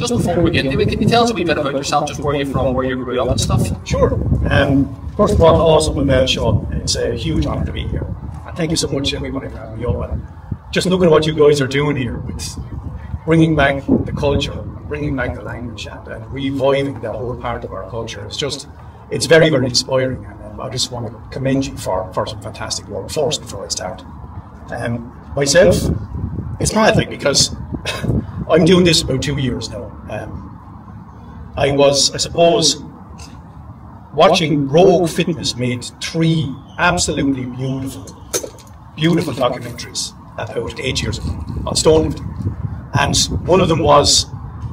Just before we get into it, can you tell us a wee bit about yourself, just where you're from, where you grew up and stuff? Sure. First of all, awesome with Sean. It's a huge honour to be here. And thank you so much, everybody, for having me up. Just looking at what you guys are doing here with bringing back the culture, bringing back the language, and reviving that whole part of our culture. It's very, very inspiring. And I just want to commend you for some fantastic work first before I start. Myself, it's mad thing because I'm doing this about 2 years now. I was, I suppose, watching Rogue Fitness made 3 absolutely beautiful documentaries about 8 years ago on stone lifting. And one of them was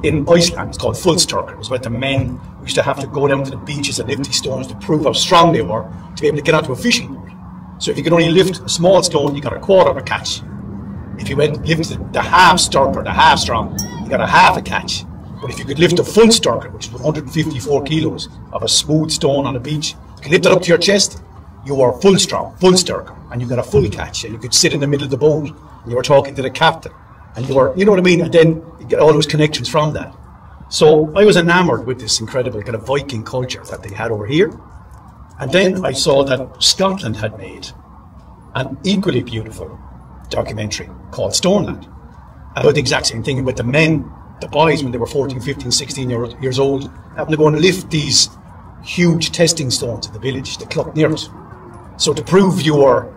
in Iceland. It's called Fullsturk. It was about the men who used to have to go down to the beaches and lift these stones to prove how strong they were to be able to get onto a fishing boat. So if you could only lift a small stone, you got a quarter of a catch. If you went lifted the half sturk or the half strong, you got a half a catch. But if you could lift a full sturk, which is 154 kilos of a smooth stone on a beach, you could lift it up to your chest, you were full strong, full sturk, and you got a full catch. And you could sit in the middle of the boat, and you were talking to the captain, and you were, you know what I mean? And then you get all those connections from that. So I was enamoured with this incredible kind of Viking culture that they had over here. And then I saw that Scotland had made an equally beautiful documentary called Stoneland about the exact same thing, with the men, the boys, when they were 14, 15, 16 years old, having to go and lift these huge testing stones in the village, the cloch nirt. So to prove you were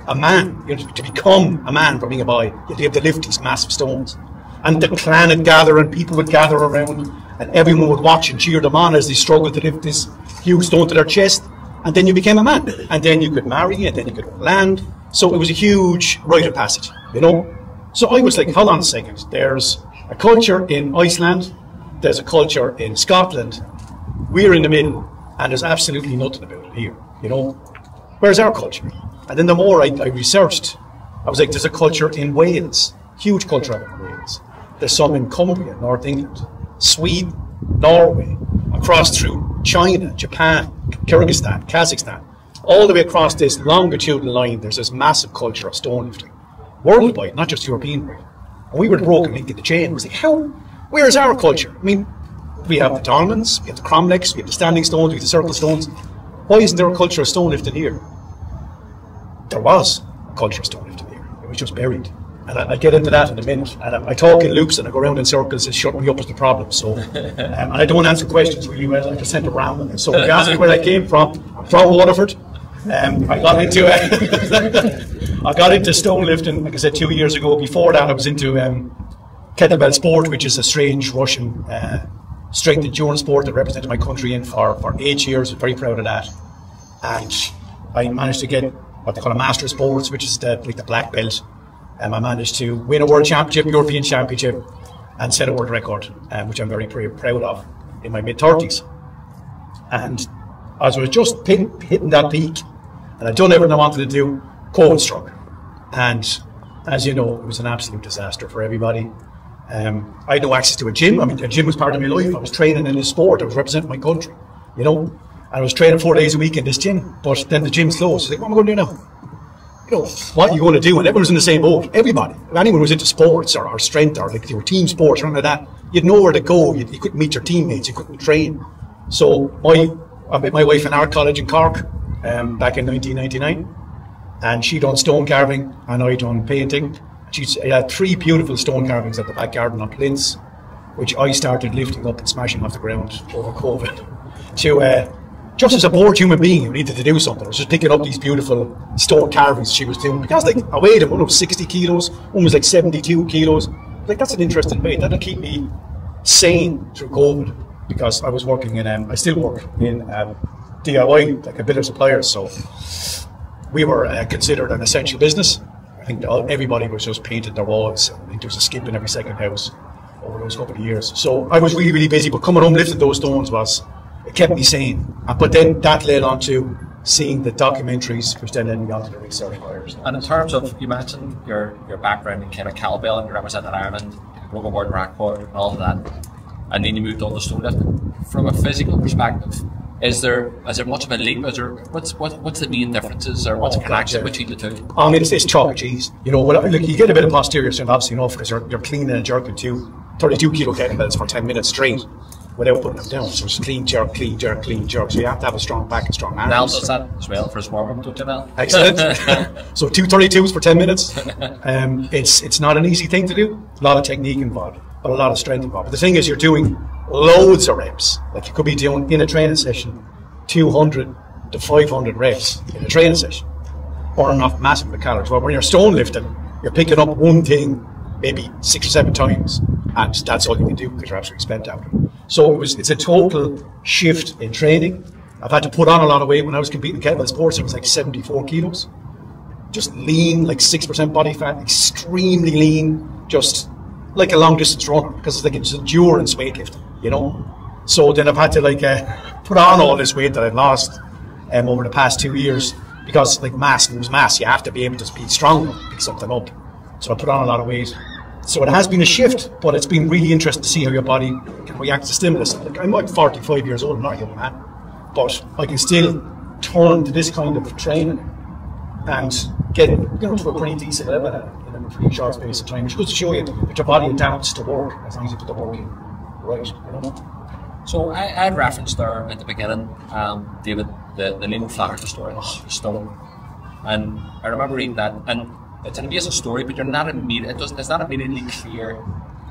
a man, to become a man from being a boy, you had to be able to lift these massive stones. And the clan would gather and people would gather around and everyone would watch and cheer them on as they struggled to lift this huge stone to their chest. And then you became a man. And then you could marry and then you could land. So it was a huge rite of passage, you know. So I was like, hold on a second. There's a culture in Iceland. There's a culture in Scotland. We're in the middle. And there's absolutely nothing about it here, you know. Where's our culture? And then the more I researched, I was like, there's a culture in Wales. Huge culture of it in Wales. There's some in Cumbria, North England, Sweden, Norway, across through China, Japan, Kyrgyzstan, Kazakhstan. All the way across this longitudinal line, there's this massive culture of stone lifting. Worldwide, not just European-wide. And we were the broken link in the chain. It was like, where's our culture? I mean, we have the dolmens, we have the cromlechs, we have the standing stones, we have the circle stones. Why isn't there a culture of stone lifting here? There was a culture of stone lifting here. It was just buried. And I'll get into that in a minute. And I talk in loops and I go around in circles. It's shutting me up as the problem. So, and I don't answer questions really well. I just tend to ramble. So if you ask me where I came from, I'm from Waterford. I got into stone lifting, like I said, 2 years ago. Before that, I was into kettlebell sport, which is a strange Russian strength endurance sport that represented my country in for 8 years. I'm very proud of that. And I managed to get what they call a master of sports, which is like the black belt. I managed to win a world championship, European championship, and set a world record, which I'm very proud of in my mid-30s. And as I was just hitting that peak, and I'd done everything I wanted to do, COVID struck. And as you know, it was an absolute disaster for everybody. I had no access to a gym. I mean, a gym was part of my life. I was training in this sport. I was representing my country, you know. And I was training 4 days a week in this gym, but then the gym's closed. I was like, what am I going to do now? You know, what are you going to do? And everyone was in the same boat. Everybody. If anyone was into sports or strength or like your team sports or anything like that, you'd know where to go. You couldn't meet your teammates. You couldn't train. So I met my wife in art college in Cork back in 1999. And she done stone carving and I done painting. She had 3 beautiful stone carvings at the back garden on plinths, which I started lifting up and smashing off the ground over COVID. To just as a bored human being who needed to do something, I was just picking up these beautiful stone carvings she was doing. Because like I weighed them, one was 60 kilos, one was like 72 kilos. Like that's an interesting weight. That'll keep me sane through COVID, because I was working in, I still work in DIY, like a builder supplier. So we were considered an essential business. I think everybody was just painting their walls. I think there was a skip in every second house over those couple of years. So I was really, really busy, but coming home lifting those stones it kept me sane. But then that led on to seeing the documentaries, which then led me on to the research fires. And in terms of, you mentioned your background in kind of kettlebell, and you represented Ireland, broken board, rackboard, and all of that, and then you moved on to stone lifting. From a physical perspective, is there much of a leap? What's the main differences, or what's the connection between the two? I mean, it's chalk and cheese. You know, look, you get a bit of posterior strength, obviously enough, because you're cleaning and jerking too. 32 kilo kettlebells for 10 minutes straight without putting them down. So it's clean jerk, clean jerk, clean jerk. So you have to have a strong back and strong arms. Nell does that as well for his warm-up, don't you, Nell? Excellent. So 2 32s for 10 minutes. It's not an easy thing to do. A lot of technique involved, but a lot of strength involved. But the thing is, you're doing loads of reps. Like you could be doing in a training session 200 to 500 reps in a training session, burning off massive calories. Well, when you're stone lifting, you're picking up one thing maybe 6 or 7 times, and that's all you can do because you're absolutely spent out. So it's a total shift in training. I've had to put on a lot of weight when I was competing in kettlebell sports. It was like 74 kilos. Just lean, like 6% body fat, extremely lean, just like a long distance runner, because it's endurance weightlifting, you know. So then I've had to put on all this weight that I've lost over the past 2 years, because like mass moves mass. You have to be able to be strong enough to pick something up. So I put on a lot of weight. So it has been a shift, but it's been really interesting to see how your body can react to stimulus. Like, I'm like 45 years old, I'm not a young man, but I can still turn to this kind of training and get to a pretty decent level in a pretty short space of time, which goes to show you that your body adapts to work as long as you put the work in right. You know? So I had referenced there at the beginning, David, the Linn story, the stone, and I remember reading that, and it's an amazing story, but it's not immediately clear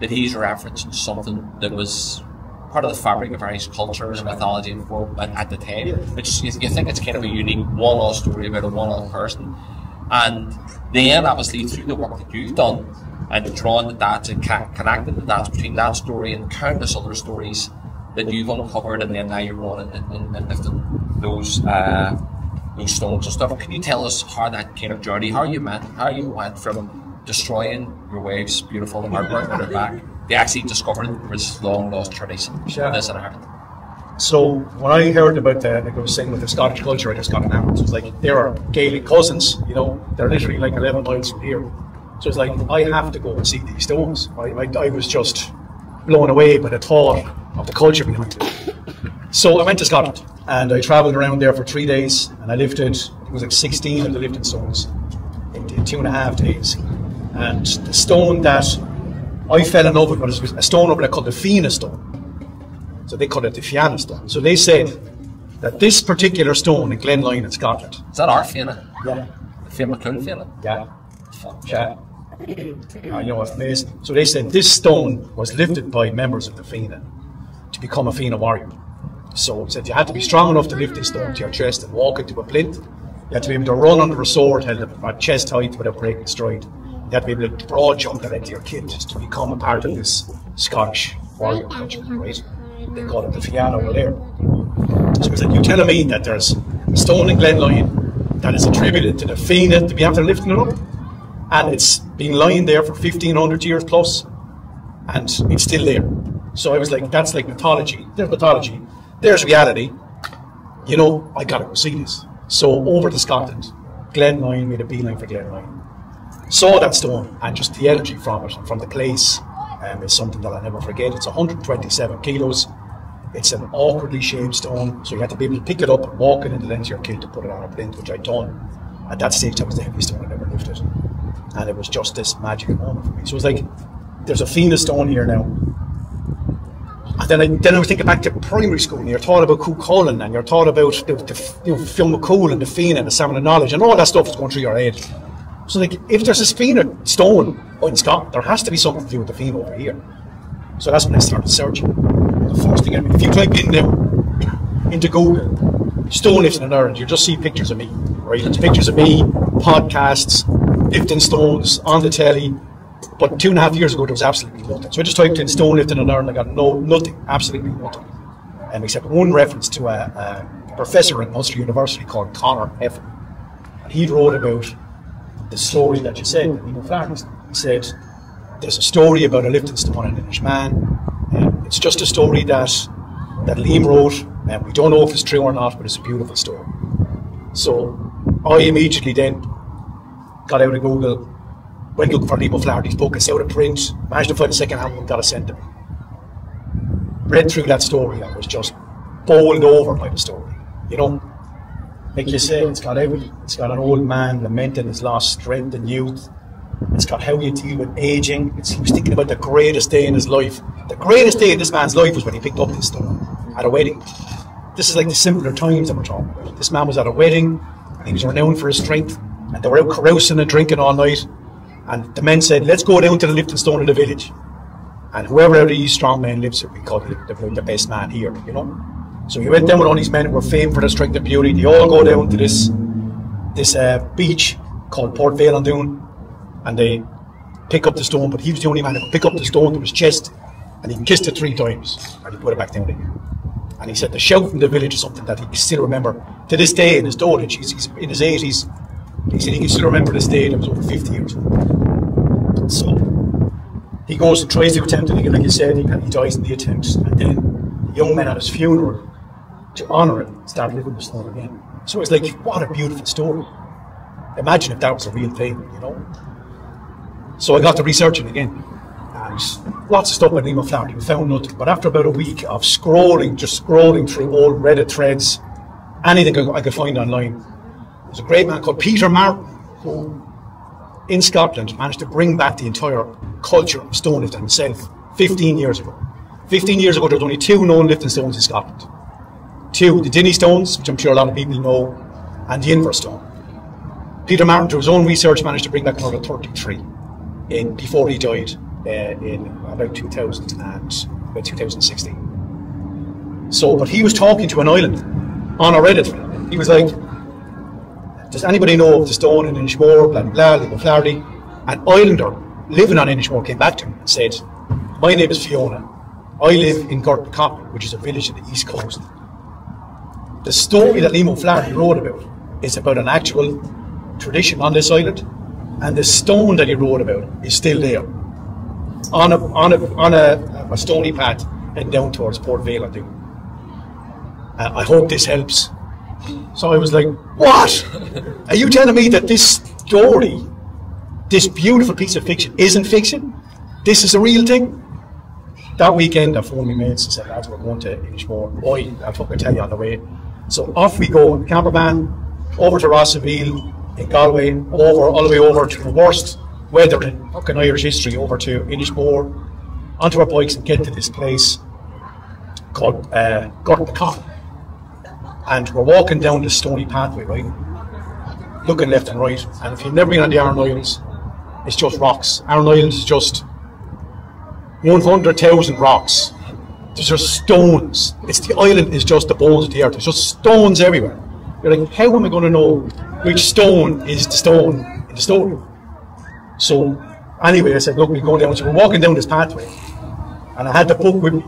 that he's referencing something that was part of the fabric of Irish culture and mythology and at the time. You think it's kind of a unique one-off story about a one-off person, and then obviously through the work that you've done and drawing the dots and connecting the dots between that story and countless other stories that you've uncovered, and then now you're running and lifting those stones and stuff. Can you tell us how that kind of journey, how you went from destroying your waves, beautiful and hard-work on her back, to actually discovering this long-lost tradition in this in Ireland? So when I heard about like I was saying with the Scottish culture, I just got an answer. It was like, they are Gaelic cousins, you know, they're literally like 11 miles from here. So it's like, I have to go and see these stones. I was just blown away by the thought of the culture behind it. So I went to Scotland and I travelled around there for 3 days, and I lifted, it was like 16 of the lifting stones in 2.5 days. And the stone that I fell in love with was a stone over there called the Fianna stone. So they call it the Fianna stone. So they said that this particular stone in Glenlyon in Scotland. Is that our Fianna? Yeah. The Fianna Fianna? Yeah. Yeah. You know, it's amazing. So they said this stone was lifted by members of the Fianna to become a Fianna warrior. So it said you had to be strong enough to lift this stone to your chest and walk it to a plinth. You had to be able to run under a sword held at chest height without breaking stride. You had to be able to broad jump that into your kit to become a part of this Scottish warrior culture, right? They call it the Fianna over there. So it's like, you telling me that there's a stone in Glenlyon that is attributed to the Fianna to be after lifting it up, and it's been lying there for 1,500 years plus, and it's still there. So I was like, that's like mythology. There's mythology. There's reality. You know, I gotta go see this. So over to Scotland, Glenlyon, made a beeline for Glenlyon. Saw that stone, and just the energy from it, from the place, is something that I'll never forget. It's 127 kilos. It's an awkwardly shaped stone, so you had to be able to pick it up and walk it into your kit to put it on a plinth, which I'd done. At that stage, that was the heaviest stone I'd ever lifted. And it was just this magical moment for me. So it was like, there's a Fianna stone here now. And then I was thinking back to primary school, and you're taught about Cú Chulainn, and you're taught about the Phil McCool and the Fianna and the Salmon of Knowledge, and all that stuff is going through your head. So like, if there's a Fianna stone in Scotland, there has to be something to do with the Fianna over here. So that's when I started searching. The first thing, if you type in now into Google, stone lifting in Ireland, you just see pictures of me, right? It's pictures of me, podcasts, lifting stones on the telly. But 2.5 years ago, there was absolutely nothing. So I just typed in stone lifting in Ireland, I got nothing, absolutely nothing. Except one reference to a professor at Ulster University called Conor Heffin. And he wrote about the story that you said, he said, there's a story about a lifting stone and an Irish man. It's just a story that Liam wrote, and we don't know if it's true or not, but it's a beautiful story. So I immediately then got out of Google, went looking for Liam Flaherty's book. It's out of print. Managed to find a second-hand one, got it sent to me. Read through that story and was just bowled over by the story. You know, like you say, it's got an old man lamenting his lost strength and youth. It's got how you deal with aging. He was thinking about the greatest day in his life. The greatest day in this man's life was when he picked up this stone at a wedding. This is like the simpler times that we're talking about. This man was at a wedding, and he was renowned for his strength, and they were out carousing and drinking all night, and the men said, let's go down to the lifting stone in the village, and whoever out of these strong men lives here, we call it the best man here, you know. So he went down with all these men who were famed for their strength and beauty. They all go down to this beach called Poirt Láirge, and they pick up the stone, but he was the only man who could pick up the stone to his chest, and he kissed it 3 times, and he put it back down again. And he said the shout from the village is something that he can still remember to this day in his dotage. He's in his 80s. He said he can still remember this day that was over 50 years ago. So he goes and tries to attempt it again, like you said, he dies in the attempt. And then the young men at his funeral, to honour it, start living the stone again. So it's like, what a beautiful story. Imagine if that was a real thing, you know. So I got to researching again. And lots of stuff by Liam O'Flaherty, we found nothing. But after about a week of just scrolling through old Reddit threads, anything I could find online, there's a great man called Peter Martin, who in Scotland managed to bring back the entire culture of stone lifting himself 15 years ago. 15 years ago there was only 2 known lifting stones in Scotland. 2, the Dinny stones, which I'm sure a lot of people know, and the Inver stone. Peter Martin, through his own research, managed to bring back another 33 before he died in about 2016. So, but he was talking to an island on a Reddit. He was like, does anybody know of the stone in Inishmore, blah, blah, blah, Liam O'Flaherty? An islander living on Inishmore came back to him and said, my name is Fiona. I live in Gortnacott, which is a village on the east coast. The story that Liam O'Flaherty wrote about is about an actual tradition on this island, and the stone that he wrote about is still there on a stony path heading down towards Poirt Láirge. I hope this helps. So I was like, what? Are you telling me that this story, this beautiful piece of fiction, isn't fiction? This is a real thing? That weekend I phoned my mates and said, lads, we're going to Inishmore. Boy, I'll fucking tell you on the way. So off we go, camper van, over to Rossaville, in Galway, all the way over to the worst weather in fucking Irish history, over to Inishmore, onto our bikes and get to this place called Gortnacott. And we're walking down this stony pathway, right? Looking left and right. And if you've never been on the Aran Isles, it's just rocks. Aran Isles is just 100,000 rocks. There's just stones. The island is just the bones of the earth. There's just stones everywhere. You're like, how am I going to know which stone is the stone in the story? So anyway, I said, look, we'll go down. So we're walking down this pathway, and I had the book with me.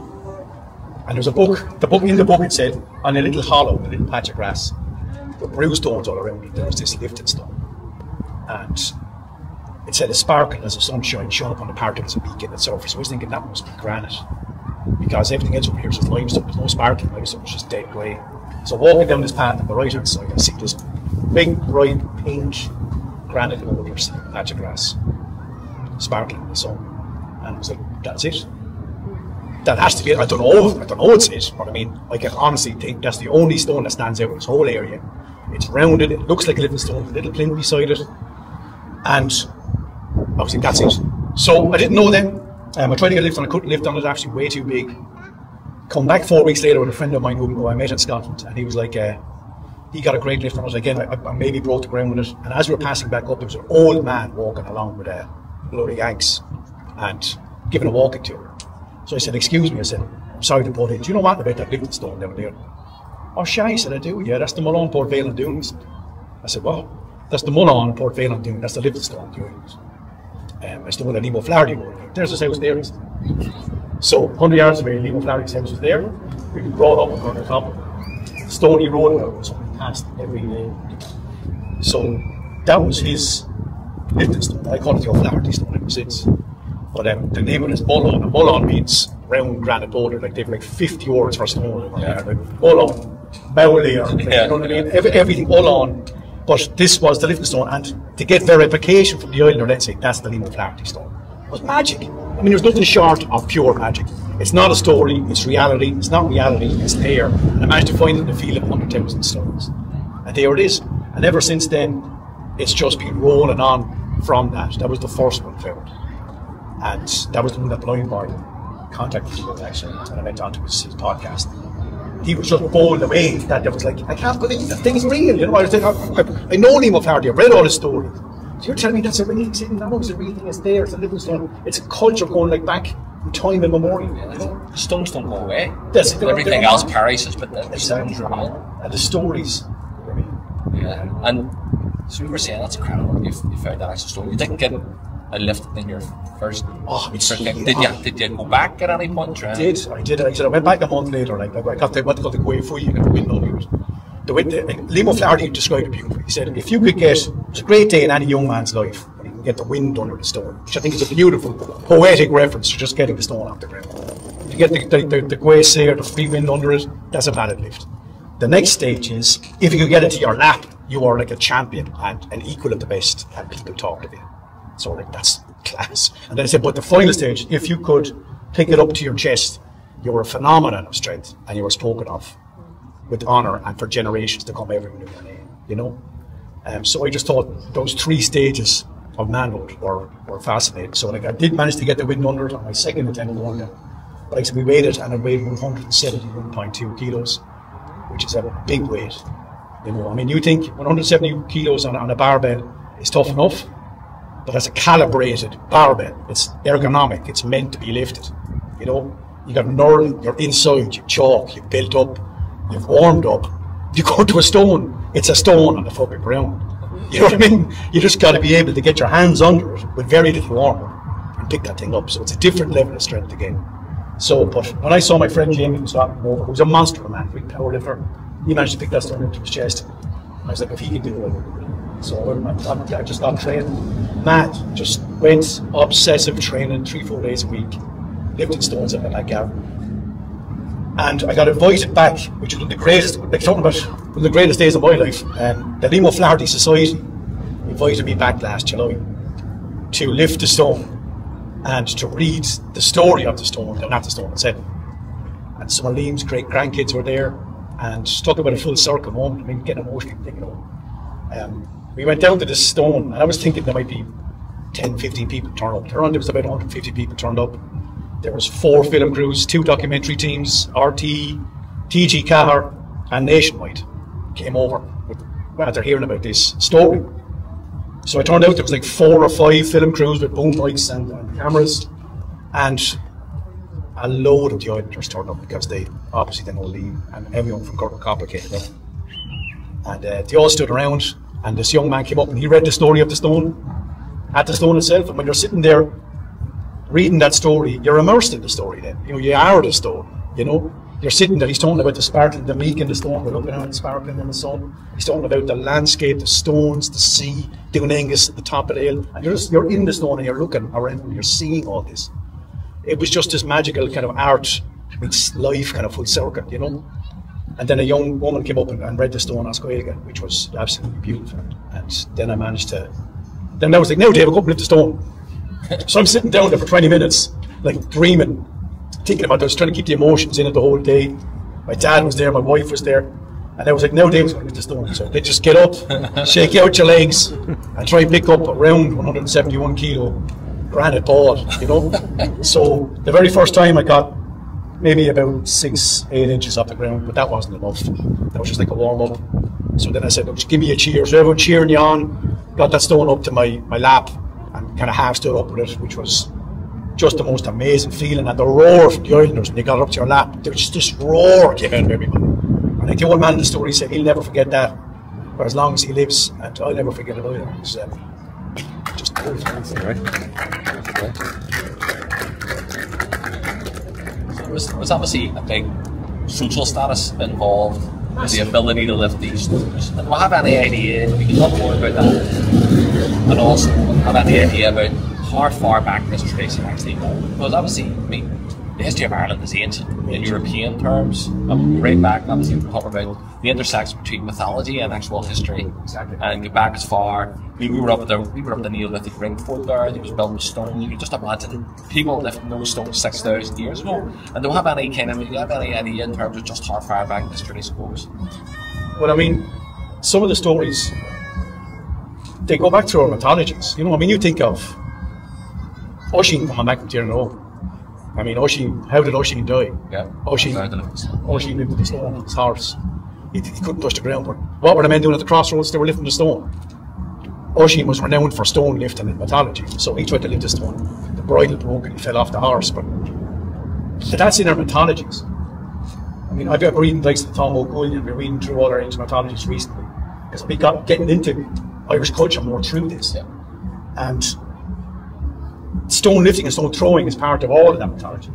And there was a book. In the book it said, on a little hollow, a little patch of grass, with bruised stones all around it, there was this lifting stone. And it said a sparkle as the sunshine shone upon the part of it as a beacon at surface. So I was thinking that must be granite, because everything else over here is just limestone. There's no sparkling limestone, it's just dead grey. So walking down this path on the right hand side, I see this big, bright, pink granite over patch of grass, sparkling in the sun. And I was like, that's it. That has to be it. I don't know it's it, but I mean, I can honestly think that's the only stone that stands out in this whole area. It's rounded, it looks like a little stone, a little plinth beside it, and I was like, that's it. So I didn't know then. I tried to get a lift on it, I couldn't lift on it, actually way too big. Come back 4 weeks later with a friend of mine who I met in Scotland, and he was like, he got a great lift on it. Again, I maybe broke the ground with it, and as we were passing back up, there was an old man walking along with a bloody Yanks and giving a walking tour. So I said, excuse me, I said, I'm sorry to put in, do you know what about that lifting stone down there? Oh, shy, I said, I do, yeah, that's the Mullan Poirt Láirge. I said, well, that's the Mullan Poirt Láirge, that's the lifting stone. It's the one that Liam O'Flaherty wrote. There's his house there. So 100 yards away, Liam O'Flaherty's house was there. We brought up on the top. Stony Road was passed every day. So that was his lifting stone. I call it the O'Flaherty stone ever since. But the name of it is Mullan. And Mullan means round granite boulder. Like they've like 50 words for stone. Yeah. Like Mullan, Bowley, or you know what I mean? Everything Mullan. But this was the lifting stone, and to get verification from the islander, let's say that's the Liam O'Flaherty stone. It was magic. I mean, there's nothing short of pure magic. It's not a story, it's reality. It's not reality, it's there. And I managed to find it in the field of 100,000 stones. And there it is. And ever since then, it's just been rolling on. from that. That was the first one found. And that was the one that Blind Boy contacted me with, actually, when I went on to his podcast. He was just blown away that there was like, I can't believe that thing's real, you know. I know Liam O'Flaherty, I've read all his stories. So you're telling me that's a real thing? No, it's a real thing, it's there, it's a living stone. It's a culture going like back in time immemorial, you know. The stones don't go away. Everything else perishes, but the exactly. stones remain. And the stories. Yeah, and so we were saying that's incredible. You found that actual stone. You didn't get a lift in your first. Oh, did you go back at any point? I did. I went back a month later. Like I got what they call the Guay and the wind under it. Liam O'Flaherty described it beautifully. He said, if you could get, it's a great day in any young man's life when you can get the wind under the stone, which I think is a beautiful poetic reference to just getting the stone off the ground. If you get the Guay or the free wind under it, that's a valid lift. The next stage is, if you could get it to your lap, you are like a champion and an equal of the best, and people talk to you. So like that's class. And then I said, but the final stage, if you could pick it up to your chest, you were a phenomenon of strength, and you were spoken of with honour and for generations to come, everyone knew your name, you know. So I just thought those 3 stages of manhood were fascinating. So like I did manage to get the wind under it on my second attempt at one, but like I said, we weighed it and it weighed 171.2 kilos, which is a big weight. You know, I mean, you think 170 kilos on a barbell is tough enough, but that's a calibrated barbell. It's ergonomic. It's meant to be lifted. You know, you got knurling, you're inside, you chalk, you've built up, you've warmed up. You go to a stone, it's a stone on the fucking ground. You know what I mean? You just got to be able to get your hands under it with very little armour and pick that thing up. So it's a different level of strength again. So, but when I saw my friend Jamie who's a monster of a man, big power lifter, he managed to pick that stone into his chest. I was like, if he can do it, so I just got trained mad, just went obsessive training 3-4 days a week, lifting stones up in that garden. And I got invited back, which was one of the greatest, like talking about one of the greatest days of my life. The Liam O'Flaherty Society invited me back last July to lift the stone and to read the story of the stone, not the stone itself. And some of Liam's great grandkids were there, and talk about a full circle moment. I mean, getting emotional thinking of it. We went down to this stone, and I was thinking there might be 10, 15 people turn up. There was about 150 people turned up. There was 4 film crews, 2 documentary teams, RT, TG Cahar, and Nationwide came over after hearing about this story. So it turned out there was like 4 or 5 film crews with boom mics and cameras, and a load of the Islanders turned up because they obviously didn't know Liam, and everyone from Cork came up. And they all stood around, and this young man came up and he read the story of the stone, at the stone itself. And when you're sitting there reading that story, you're immersed in the story then. You know, you are the stone, you know. You're sitting there, he's talking about the sparkling, the meek in the stone, we're looking at it sparkling in the sun. He's talking about the landscape, the stones, the sea, Doonengus at the top of the hill. And you're in the stone and you're looking around and you're seeing all this. It was just this magical kind of art meets life kind of full circle, you know. And then a young woman came up and read the stone on Scoilga, which was absolutely beautiful. And then I managed to, then I was like, now David, go up and lift the stone. So I'm sitting down there for 20 minutes, like dreaming, thinking about this, trying to keep the emotions in it the whole day. My dad was there, my wife was there, and I was like, now David's going to lift the stone. So they just get up, shake out your legs, and try and pick up around 171 kilo granite ball, you know. So the very first time I got maybe about 6-8 inches off the ground, but that wasn't enough. That was just like a warm up. So then I said, look, just give me a cheer. So everyone cheering you on, got that stone up to my lap, and kind of half stood up with it, which was just the most amazing feeling. And the roar from the Islanders when they got up to your lap, there was just this roar came out of everybody. And like the old man in the story said, he'll never forget that for as long as he lives, and I'll never forget it either. It was just So there's obviously a big social status involved with the ability to lift these stones. And do I have any idea, we can talk more about that, and also have any idea about how far back this tradition actually goes? Because obviously, I mean, the history of Ireland is ancient in European terms. Right back, obviously, we talk about the intersection between mythology and actual history. Exactly. And go back as far. I mean, we were up the Neolithic ring fort there. It was built with stone. You can just imagine people lifting those stones 6,000 years ago. And do you have any kind of idea in terms of just how far back this tradition goes? Well, I mean, some of the stories they go back through our mythologies. You know, I mean, you think of Oisin coming back from Tíre. I mean, Oisin, how did Oisin die? Yeah. Oisin lived with the stone on his horse. He couldn't touch the ground. But what were the men doing at the crossroads? They were lifting the stone. Oisin was renowned for stone lifting in mythology, so he tried to lift the stone. The bridle broke and he fell off the horse. But that's in our mythologies. I mean, I've been reading like the Tom O'Goyle, and been reading through all our ancient mythologies recently, because we got getting into Irish culture more through this. Yeah. And stone lifting and stone throwing is part of all of that mythology.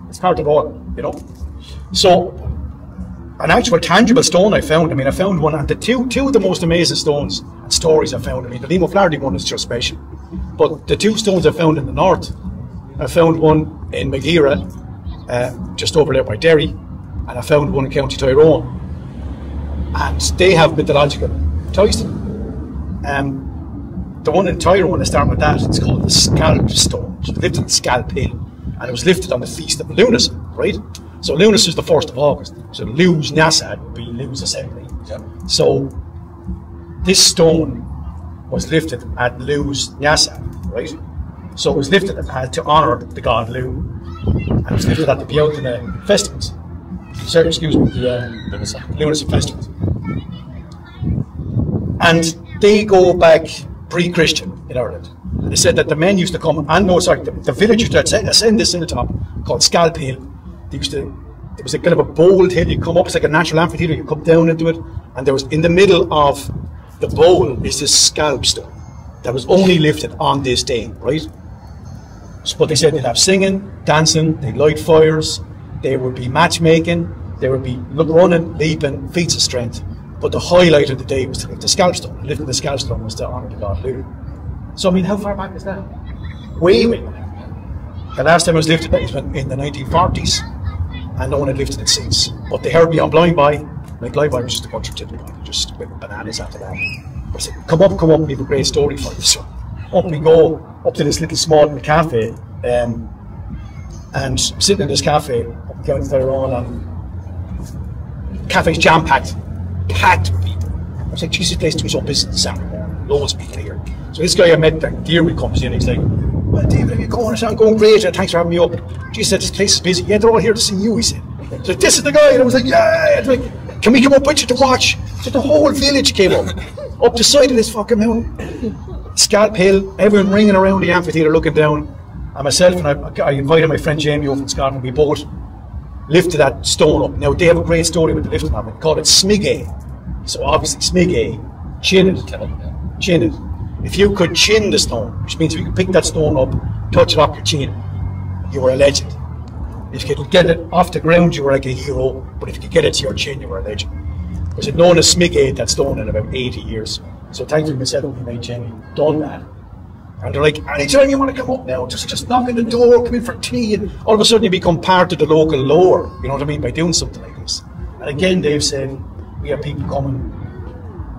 It's part of all, you know. So, an actual tangible stone I found one, and the two of the most amazing stones and stories I found. I mean, the Leis Flaherty one is just special. But the two stones I found in the north, I found one in Maghera, just over there by Derry, and I found one in County Tyrone. And they have mythological ties to them. The one in Tyrone, I start with that, it's called the Scalp Stone. It was lifted in Scalp Hill, and it was lifted on the feast of Lunacy, right? So Lunacy is the 1st of August. So lúthchuid would be Lúth's assembly. Yeah. So this stone was lifted at lúthchuid, right? So it was lifted to honour the god Lugh, and it was lifted at the Béarla festivals. Sorry, excuse me, the Lunacy festivals. And they go back pre-Christian in Ireland. And they said that the men used to come, the villagers that ascend this hilltop called Scalp Hill. There was a kind of a bold hill. You come up, it's like a natural amphitheatre. You come down into it, and there was in the middle of the bowl is this scalp stone that was only lifted on this day, right? So, but they said they'd have singing, dancing, they'd light fires, there would be matchmaking, there would be running, leaping, feats of strength. But the highlight of the day was to lift the scalp stone. Lifting the scalp stone was to honour the god Lugh. So I mean, how far back is that? Way back. The last time it was lifted was in the 1940s, and no one had lifted it since. But they heard me on Blind By. My Blind By was just a bunch of tipping point, just with bananas after that. I said, come up, we have a great story for you. So up we go, up to this little small cafe, and sitting in this cafe up in County Tyrone, and the cafe's jam-packed. Packed with people. I was like, Jesus, this place is so busy this Saturday morning. Loads of people here. So this guy I met, the Dearwood comes in, he's like, well, David, how you going? I said, I'm going great, thanks for having me up. Jesus said, this place is busy. Yeah, they're all here to see you, he said. So this is the guy, and I was like, yeah. I was like, can we come up with you to watch? So the whole village came up the side of this fucking mountain. Scalp Hill, everyone ringing around the amphitheatre looking down. And myself, and I invited my friend Jamie over from Scotland, we both lifted that stone up. Now, they have a great story with the lifting of it, called it Smigay. So obviously Smigay, chin it. If you could chin the stone, which means if you could pick that stone up, touch it off your chin, you were a legend. If you could get it off the ground, you were like a hero, but if you could get it to your chin, you were a legend. It was known as Smigay, that stone, in about 80 years. So thankfully myself and my Jamie done that. And they're like, anytime you want to come up now, just knock on the door, come in for tea, and all of a sudden you become part of the local lore, you know what I mean, by doing something like this. And again, they've said, we have people coming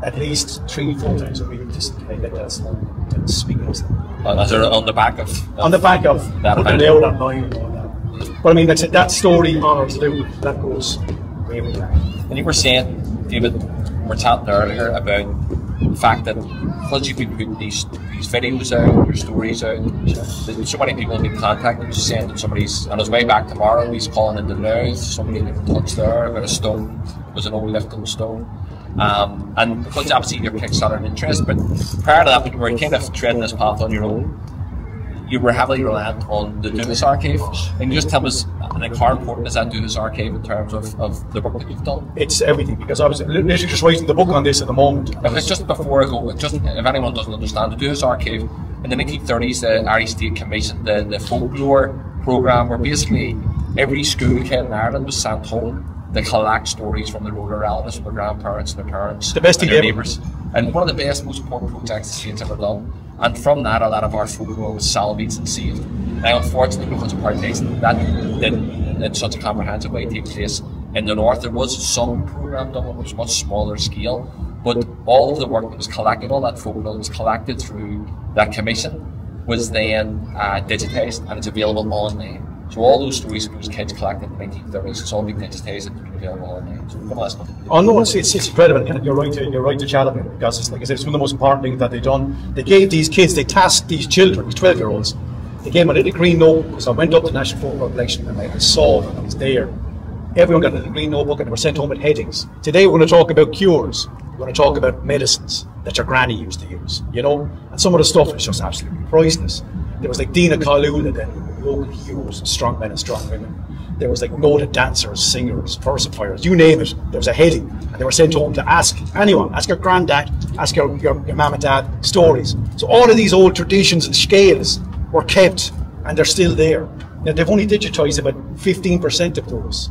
at least 3-4 times a week just to get that stone and speak of them. On the back of that putting it out online and all that. But I mean, that story honours Lugh, that goes way back. And you were saying, David, we're chatting earlier about the fact that because you've been putting these videos out, your stories out, there's so many people in contact and just saying that somebody's on his way back tomorrow, he's calling into Louth, somebody in touch there about a stone, it was an old lifting stone. And because obviously your Kickstarter an interest, but prior to that, when you were kind of treading this path on your own, you were heavily reliant on the Dumas Archive. And you just tell us, like, how important is that Dumas Archive in terms of the work that you've done? It's everything, because I was literally just writing the book on this at the moment. Just before I go, just if anyone doesn't understand, the Dumas Archive in the 1930s, the Irish State commissioned the folklore programme, where basically every school kid in Ireland was sent home to collect stories from their older relatives, from their grandparents, their parents, the best and their neighbours. And one of the best, most important projects the State's ever done. And from that, a lot of our folklore was salvaged and saved. Now, unfortunately, because of apartheid, that didn't in such a comprehensive way take place in the north. There was some programme done on a much smaller scale, but all of the work that was collected, all that folklore that was collected through that commission, was then digitised, and it's available online. So all those stories of those kids collected in the 1930s, it's all been digitized and available online. So come on, oh no, it's incredible. And you're right to chat about it, because it's, like I said, it's one of the most important things that they've done. They gave these kids, they tasked these children, these 12-year-olds, they gave them a little green notebook. Because I went up to the National Folklore Collection and I saw it, and I was there. Everyone got a little green notebook and they were sent home with headings. Today we're going to talk about cures. We're going to talk about medicines that your granny used to use, you know? And some of the stuff is just absolutely priceless. There was like Dina Kailula, then local heroes, strong men and strong women. There was like noted dancers, singers, versifiers, you name it. There was a heading, and they were sent home to ask anyone, ask your granddad, ask your mum and dad stories. So all of these old traditions and scales were kept, and they're still there. Now they've only digitised about 15% of those,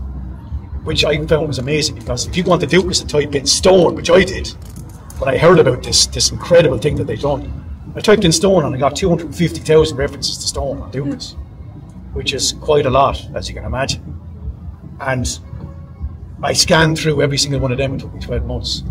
which I found was amazing, because if you go on to Dukas and type in stone, which I did, when I heard about this incredible thing that they've done, I typed in stone and I got 250,000 references to stone on Dukas, which is quite a lot, as you can imagine. And I scanned through every single one of them. It took me 12 months.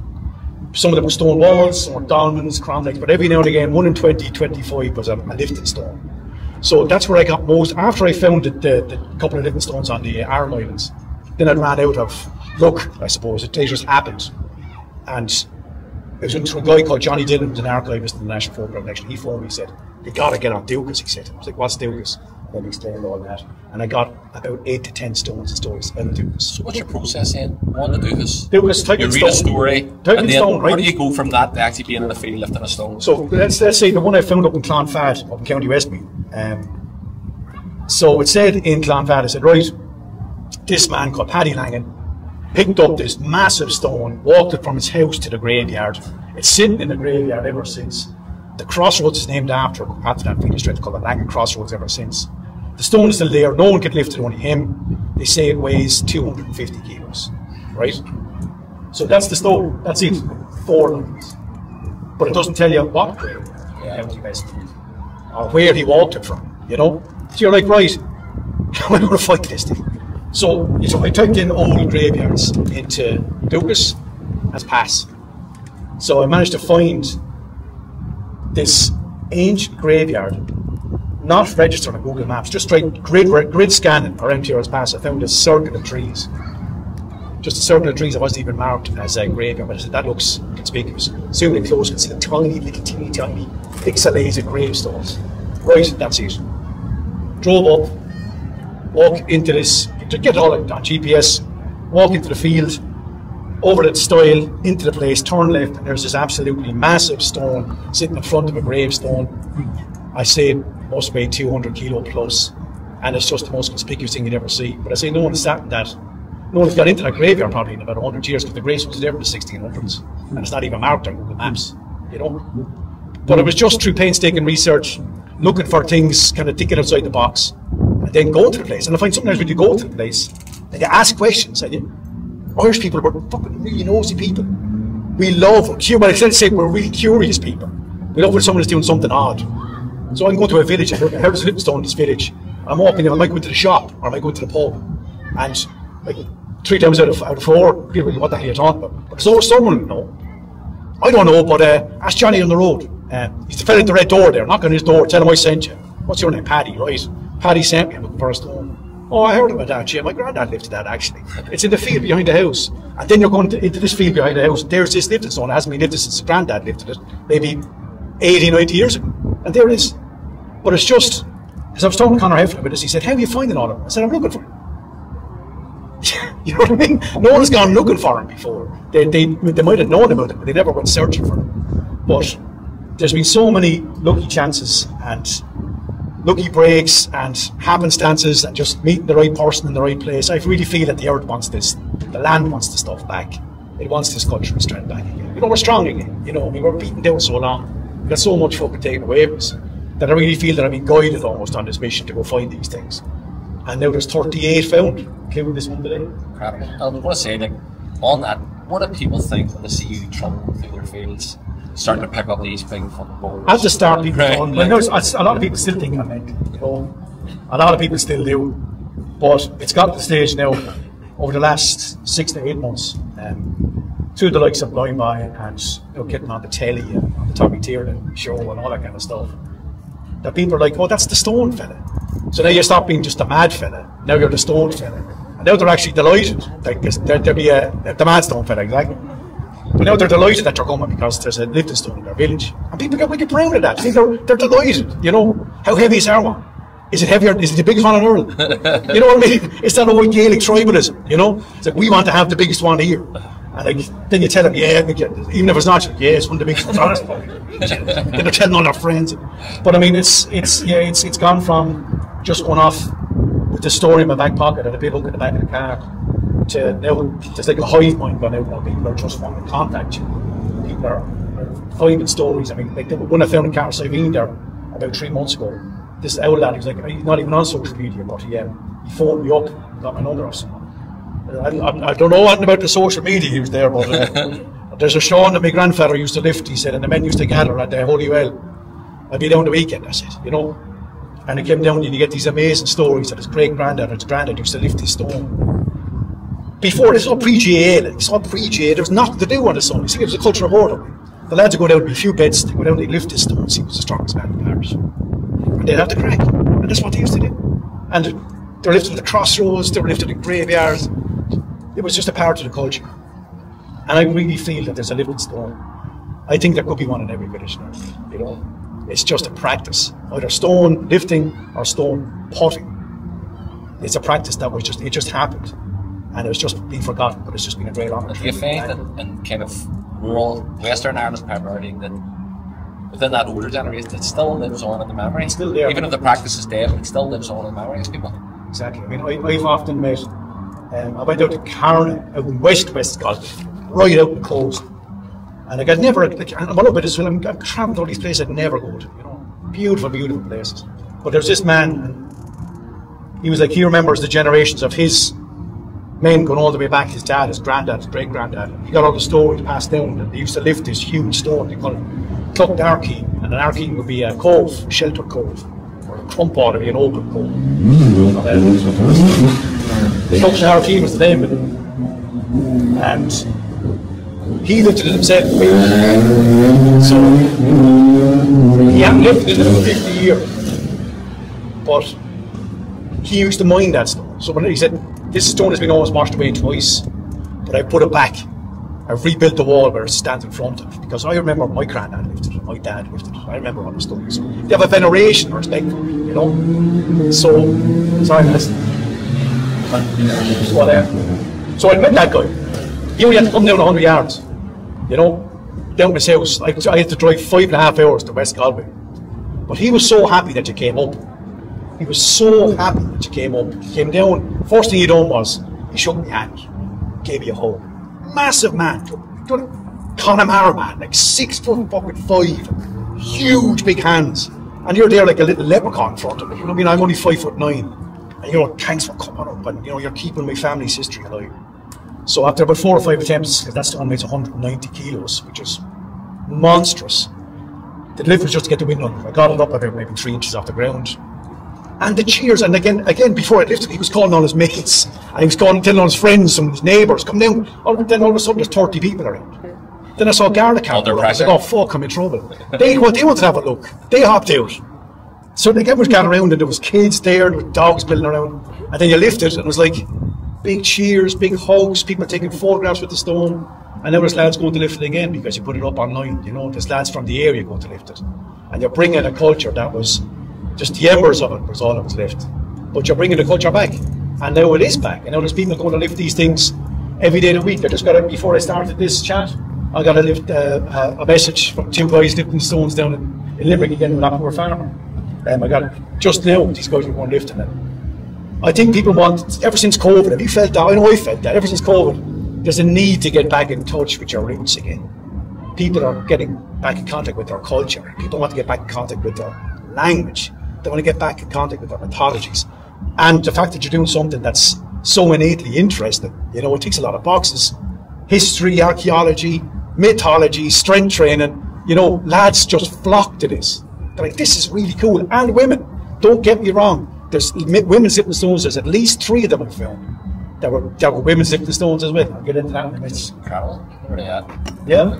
Some of them were stone walls, some were dolmens, crown legs, but every now and again, 1 in 20, 25 was a lifted stone. So that's where I got most. After I found the couple of lifted stones on the Aran Islands, then I ran out of luck, I suppose. It just happened. And it was a guy called Johnny Dillon, who's an archivist in the National Folklore Collection. He phoned me, he said, you got to get on Dukas, he said. I was like, what's Dukas? And then he explained all that. And I got about 8 to 10 stones and stories out of Dukas. So what's your process then? On to do this? Dukas, type you in read stone. A story, type and in then stone, right? Where do you go from that to actually being in the field lifting a stone? So let's say the one I found up in Clonfad, up in County Westmeath. So it said in Clonfad, it said, right, this man called Paddy Langan picked up this massive stone, walked it from his house to the graveyard. It's sitting in the graveyard ever since. The crossroads is named after him. After that, we just called the Langan Crossroads ever since. The stone is still there. No one can lift it, only him. They say it weighs 250 kilos, right? So that's the stone. That's it. 4 lines. But it doesn't tell you what graveyard, County Westmeath, or where he walked it from, you know? So you're like, right, how am I going to fight this thing? So I typed in old graveyards into Dukas as pass. So I managed to find this ancient graveyard, not registered on Google Maps, just straight grid scanning around here as pass. I found a circle of trees. Just a circle of trees that wasn't even marked as a graveyard, but I said, that looks conspicuous. Zooming in close, you can see the tiny, little, teeny, pixelated gravestones. Right, that's it. Drove up, walk into this, to get all on GPS, walk into the field, over the stile, into the place, turn left, and there's this absolutely massive stone sitting in front of a gravestone. I say it must weigh 200 kilo plus, and it's just the most conspicuous thing you'd ever see. But I say no one has sat in that. No one's got into that graveyard probably in about 100 years, because the grave was there in the 1600s, and it's not even marked on Google Maps, you know. But it was just through painstaking research, looking for things, kind of thinking outside the box, and then going to the place. And I find sometimes when you go to the place, and you ask questions, and Irish people were fucking really nosy people. We love, let's say we're really curious people. We love when someone is doing something odd. So I'm going to a village, I heard there's a little stone in this village. I'm walking in, I might go into the shop, or I might go into the pub, and like 3 times out of 4, people go, what the hell are you talking about? But so someone will know. I don't know, but ask Johnny on the road. He's the fella at the red door there, knock on his door, tell him I sent you. What's your name? Paddy, right? Paddy sent me, I'm looking for a stone. Oh, I heard about that, Jim. My granddad lifted that, actually. It's in the field behind the house. And then you're going into this field behind the house. There's this lifted stone. It hasn't been lifted since his granddad lifted it, maybe 80, 90 years ago. And there it is. But it's just, as I was talking to Conor Heffernan about this, he said, how are you finding all of them? I said, I'm looking for him. You know what I mean? No one's gone looking for him before. They might have known about it, but they never went searching for him. But there's been so many lucky chances and lucky breaks and happenstances and just meeting the right person in the right place. I really feel that the earth wants this, the land wants the stuff back. It wants this cultural strength back again. You know, we're strong again. You know, we were beaten down so long. We got so much fucking taken away from us that I really feel that I've been guided almost on this mission to go find these things. And now there's 38 found, including this one today. Incredible. I was going to say, like, on that, what do people think when they see you trundling through their fields, starting to pick up these big fucking boulders? At the start, people right, fun. Like, a lot of people still think I'm mental, you know. A lot of people still do. But it's got to the stage now, over the last 6 to 8 months, through the likes of Blind By and getting on the telly and on the Tommy Tíre show and all that kind of stuff, that people are like, oh, that's the stone fella. So now you stop being just a mad fella. Now you're the stone fella. And now they're actually delighted. Like, there'll be the mad stone fella, exactly. But now they're delighted that you're coming because there's a lifting stone in their village. And people get wicked proud of that. They're delighted. You know, how heavy is our one? Is it heavier? Is it the biggest one in Ireland? You know what I mean? It's that old Gaelic tribalism, you know? It's like, we want to have the biggest one here. And like, then you tell them, yeah, even if it's not, yeah, it's one of the biggest ones. And they're telling all their friends. But I mean, it's gone from just going off with the story in my back pocket and a big hook in the back of the car to now there's like a hive mind going out now. People are just wanting to contact you. People are finding stories. I mean, like the one I found in Ciarán there about 3 months ago. This old lad, he was like, he's not even on social media, but he phoned me up and got my number or something. I don't know anything about the social media he was there, but there's a Sean that my grandfather used to lift, he said, and the men used to gather at the Holy Well. I'd be down the weekend, I said, you know. And he came down and you get these amazing stories that his great-granddad or his granddad used to lift his stone. Before this, all pre-GA, it's all pre-GA, there was nothing to do on the stone. You see, it was a culture of order. The lads would go down with a few beds, they go down, they lift his stones, he was the strongest man in the parish. And they'd have to crack, and that's what they used to do. And they were lifted at the crossroads, they were lifted in graveyards. It was just a part of the culture. And I really feel that there's a living stone. I think there could be one in every village now, you know. It's just a practice, either stone lifting or stone potting. It's a practice that was it just happened. And it's just been forgotten, but it's just been a great honour. Do you think that in kind of rural Western Ireland primarily, that within that older generation, it still lives on in the memory? It's still there. Even if the practice is dead, it still lives on in the memory of people. Exactly. I mean, I've often met, I went out to Caint out in West Galway, right out in the coast. And like, I'd never, like, I'm all about this, I've travelled all these places I'd never go to, you know. Beautiful, beautiful places. But there's this man, and he was like, he remembers the generations of his men going all the way back, his dad, his granddad, his great-granddad. He got all the stories passed down, and they used to lift this huge stone, they call it cloch arcane, and an arcane would be a cove, a sheltered cove, or a crumpot would be an open cove. Cloch arcane was the name of it. And he lifted it himself. So he hadn't lifted it in 50 years. But he used to mind that stone. So when he said, this stone has been almost washed away twice, but I put it back. I've rebuilt the wall where it stands in front of. Because I remember my granddad lifted it, my dad lifted it. I remember all the stories. So they have a veneration or respect for it, you know. So, sorry, listen. So I met that guy. He only had to come down 100 yards, you know, down his house. I had to drive 5.5 hours to West Galway. But he was so happy that you came up. He was so happy that you came up. He came down. First thing he done was, he shook my hand, gave me a hug. Massive man, Connemara man, like 6'5", huge big hands. And you're there like a little leprechaun in front of me. You know what I mean? I'm only 5'9". And you're like, thanks for coming up, and you know, you're keeping my family's history alive. So after about 4 or 5 attempts, because that stone weighs 190 kilos, which is monstrous, the lift was just to get the wind under. I got it up about maybe 3 inches off the ground. And the cheers, and again, before I lifted, he was calling all his mates, and he was telling all his friends, some of his neighbours, come down. Then all of a sudden there's 30 people around. Then I saw Garda camp. I was like, oh fuck, I'm in trouble. They wanted to have a look. They hopped out. So they was gathered around, and there was kids there, with dogs milling around. And then you lifted, and it was like big cheers, big hugs, people taking photographs with the stone. And now there's lads going to lift it again because you put it up online. You know, there's lads from the area going to lift it. And you're bringing a culture that was just the embers of it was all that was left. But you're bringing the culture back. And now it is back. And now there's people going to lift these things every day of the week. I just got to, before I started this chat, I got to lift a message from 2 guys lifting stones down in Limerick again with that poor farmer. I got it just now, these guys are going lifting it. I think people want, ever since COVID, have you felt that? I know I felt that. Ever since COVID, there's a need to get back in touch with your roots again. People are getting back in contact with their culture. People want to get back in contact with their language. They want to get back in contact with their mythologies. And the fact that you're doing something that's so innately interesting, you know, it ticks a lot of boxes. History, archaeology, mythology, strength training, you know, lads just flock to this. They're like, this is really cool. And women, don't get me wrong. There's women's lifting stones, there's at least 3 of them I've found. There were women's lifting stones as well. I'll get into that in a minute. It's incredible. Where they at? Yeah.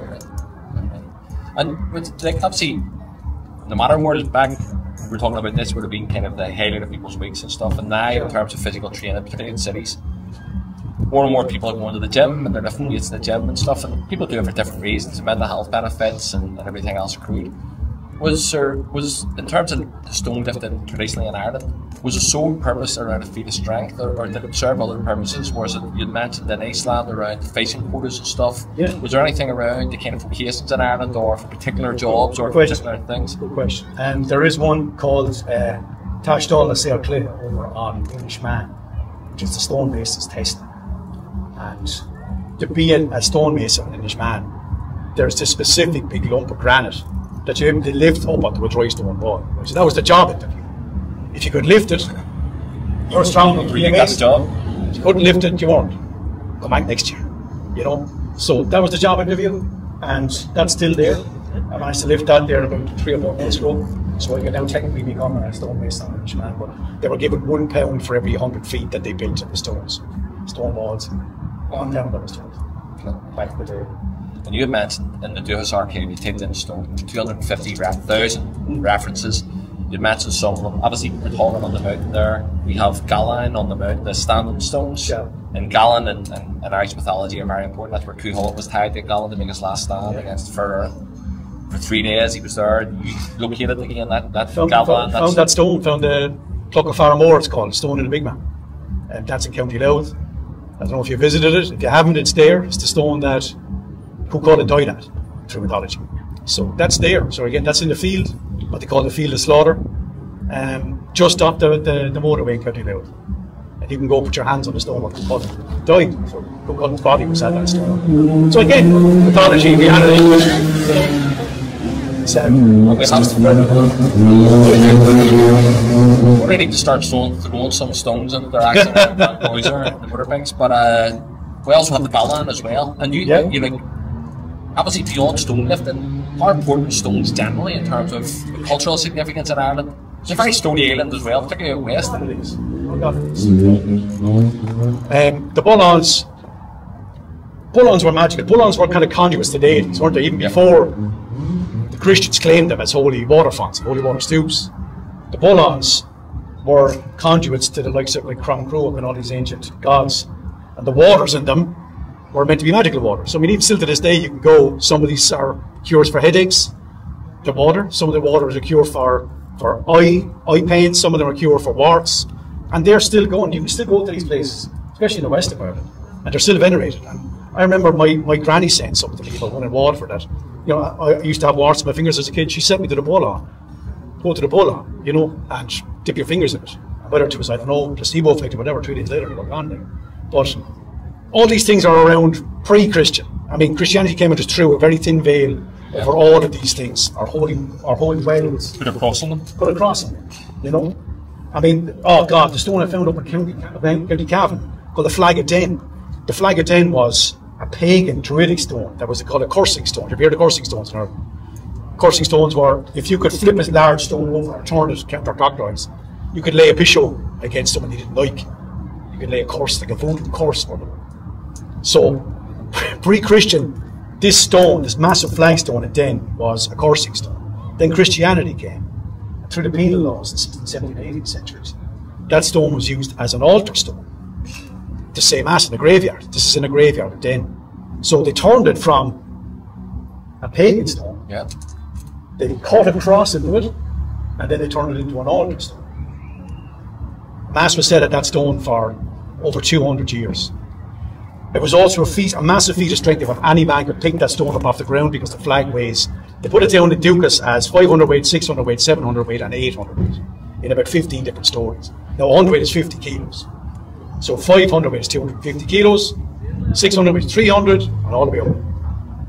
And with, like, obviously, no matter where it's back we're talking about this would have been kind of the highlight of people's weeks and stuff. And now, in terms of physical training, particularly in cities, more and more people are going to the gym and they're different weights in the gym and stuff. And people do it for different reasons, mental health benefits and everything else accrued. Was in terms of the stone lifting traditionally in Ireland, was the sole purpose around a feat of strength, or did it serve other purposes? Was it, you'd mentioned in Íoslainn around facing quotas and stuff? Yeah. Was there anything around the kind of vocations in Ireland, or for particular jobs, or particular things? Good question. And there is one called Tashdal na Cloch over on Englishman, which is the stonemason's test. And to be a stonemason in Englishman, there's this specific big lump of granite that you have to lift up onto a dry stone wall. So that was the job interview. If you could lift it, you're strong enough. You got the job. If you couldn't lift it, you weren't. Come back next year. You know? So that was the job interview, and that's still there. I managed to lift that there about 3 or 4 months ago. So I can now technically become a stonemason in Englishman. But they were given £1 for every 100 feet that they built in the stones. Stone walls. £1 that was told. Back in the day. And you had mentioned in the Duhas Arcade, you take in stone 250,000 references. You mentioned some of them. Obviously, we're talking on the mountain there. We have Albain on the mountain, the standing stones. Yeah. And Albain in Irish mythology are very important. That's where Cosúil was tied to Albain to make his last stand against feadh. For 3 days, he was there. You located again that Albain. Found that stone, found the cloch of Faramore, it's called, stone in the Big Man. And that's in County Louth. I don't know if you visited it. If you haven't, it's there. It's the stone that Poirt died at through mythology. So that's there. So again, that's in the field, what they call the field of slaughter, just off the motorway in County Louth. And you can go put your hands on the stone where Poirt died. So Poirt's body was at that stone. So again, mythology, we had it. We're ready to start throwing some stones into their accident noiser and the motor things, but we also have the Béarla as well. And you like, obviously beyond stone lifting, how important stones generally in terms of cultural significance in Ireland? It's a very stony island as well, particularly out west. It is. The Bullons were magical. Bullons were kind of conduits to deities, weren't they? Even before the Christians claimed them as holy water fonts, holy water stoops. The Bullons were conduits to the likes of like Crown Crow and all these ancient gods. And the waters in them were meant to be magical water. So I mean, even still to this day, you can go, some of these are cures for headaches, the water. Some of the water is a cure for eye pain. Some of them are a cure for warts. And they're still going. You can still go to these places, especially in the west of Ireland, and they're still venerated. And I remember my granny saying something to me about one in Waterford that, you know, I used to have warts on my fingers as a kid. She sent me to the Bulla. Go to the Bulla, you know, and dip your fingers in it. Whether it was, I don't know, placebo effect or whatever, 2 days later, they were gone there. But all these things are around pre-Christian. I mean, Christianity came into through a very thin veil over all of these things. Our holy wells. Put a cross on them. Put a cross on them, you know. I mean, oh God, the stone I found up in County Cavan called the Flag of Den. The Flag of Den was a pagan druidic stone that was called a coursing stone. You've heard of coursing stones in Ireland. Coursing stones were, if you could flip a large stone over and turn it counterclockwise, you could lay a bishop against someone you didn't like. You could lay a curse, like a voodoo curse for them. So, pre-Christian, this stone, this massive flagstone at Den, was a coursing stone. Then Christianity came. Through the penal laws in the 17th and 18th centuries, that stone was used as an altar stone to say mass in a graveyard. This is in a graveyard at Den. So they turned it from a pagan stone. Yeah. They cut a cross into it, and then they turned it into an altar stone. Mass was said at that stone for over 200 years. It was also a massive feat of strength if any man could pick that stone up off the ground, because the flag weighs. They put it down in Dukas as 500 weight, 600 weight, 700 weight, and 800 weight in about 15 different stories. Now 100 weight is 50 kilos. So 500 weight is 250 kilos, 600 weight is 300, and all the way up.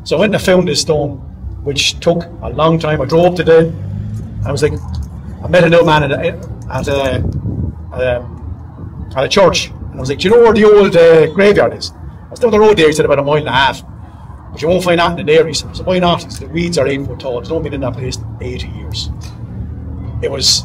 So I went and found this stone, which took a long time. I drove up to Den. I was like, I met an old man at a church, and I was like, do you know where the old graveyard is? I was down the road there. He said about 1.5 miles. But you won't find nothing in there, he said. So why not? He said, the weeds are 8 foot tall. It's not been in that place in 80 years. It was,